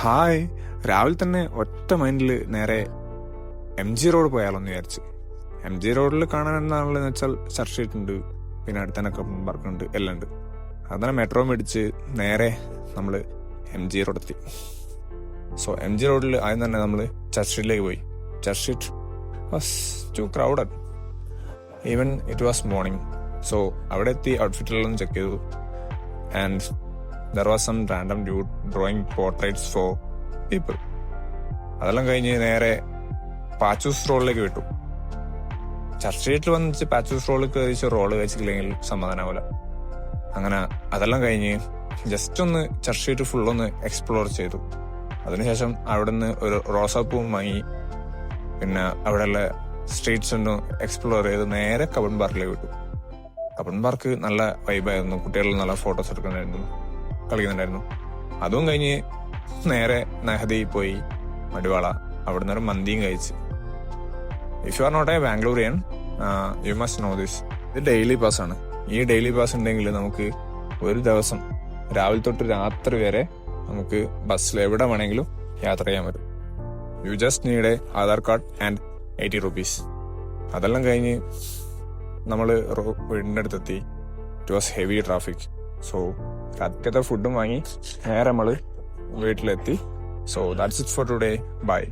Hi, രാവിലെ തന്നെ ഒറ്റ മൈൻഡിൽ നേരെ MG റോഡ് പോയാലോന്ന് വിചാരിച്ചു. MG റോഡിൽ കാണാൻ എന്താണെന്ന് വെച്ചാൽ ചർച്ച് സ്ട്രീറ്റ് ഉണ്ട്, പിന്നെ അടുത്തന്നെ കപ്പൺ പാർക്ക് ഉണ്ട്, എല്ലാം ഉണ്ട്. അങ്ങനെ മെട്രോ മേടിച്ച് നേരെ നമ്മൾ MG റോഡ് എത്തി. സോ MG റോഡിൽ ആദ്യം തന്നെ നമ്മൾ ചർച്ച് സ്ട്രീറ്റിലേക്ക് പോയി. Church Street was too crowded, even it was morning. So അവിടെ എത്തി ഔട്ട്ഫിറ്റെല്ലാം ചെക്ക് ചെയ്തു. And there was some random dude drawing portraits for people. അതെല്ലാം കഴിഞ്ഞ് നേരെ പാച്ചൂസ് റോഡിലേക്ക് വിട്ടു. ചർച്ച് സ്ട്രീറ്റിൽ വന്നിച്ച് പാച്ചൂസ് റോഡിൽ കഴിച്ച് റോള് കഴിച്ചില്ലെങ്കിൽ സമാധാനാവില്ല. അങ്ങനെ അതെല്ലാം കഴിഞ്ഞ് ജസ്റ്റ് ഒന്ന് ചർച്ച് സ്ട്രീറ്റ് ഫുള്ളൊന്ന് എക്സ്പ്ലോർ ചെയ്തു. അതിനുശേഷം അവിടെ നിന്ന് ഒരു റോസാപ്പൂവും വാങ്ങി, പിന്നെ അവിടെയുള്ള സ്ട്രീറ്റ്സ് ഒന്ന് എക്സ്പ്ലോർ ചെയ്ത് നേരെ കപ്പൺ പാർക്കിലേക്ക് വിട്ടു. കപ്പൺ പാർക്ക് നല്ല വൈബായിരുന്നു, കുട്ടികൾ നല്ല ഫോട്ടോസ് എടുക്കുന്നുണ്ടായിരുന്നു, കളിക്കുന്നുണ്ടായിരുന്നു. അതും കഴിഞ്ഞ് നേരെ നെഹദി പോയി, മടിവാള. അവിടെ നിന്ന് ഒരു മന്തിയും കഴിച്ച്. If you are not a Bangalorean, you must know this. ഇത് ഡെയിലി പാസ് ആണ്. ഈ ഡെയിലി പാസ് ഉണ്ടെങ്കിൽ നമുക്ക് ഒരു ദിവസം രാവിലെ തൊട്ട് രാത്രി വരെ നമുക്ക് ബസ്സിൽ എവിടെ വേണമെങ്കിലും യാത്ര ചെയ്യാൻ പറ്റും. You just need a Aadhaar card and 80 rupees. അതെല്ലാം കഴിഞ്ഞ് നമ്മൾ വീടിൻ്റെ അടുത്തെത്തി. It was heavy traffic. So രാത്രിക്കത്തെ ഫുഡും വാങ്ങി നേരെ നമ്മൾ വീട്ടിലെത്തി. So that's it for today. By.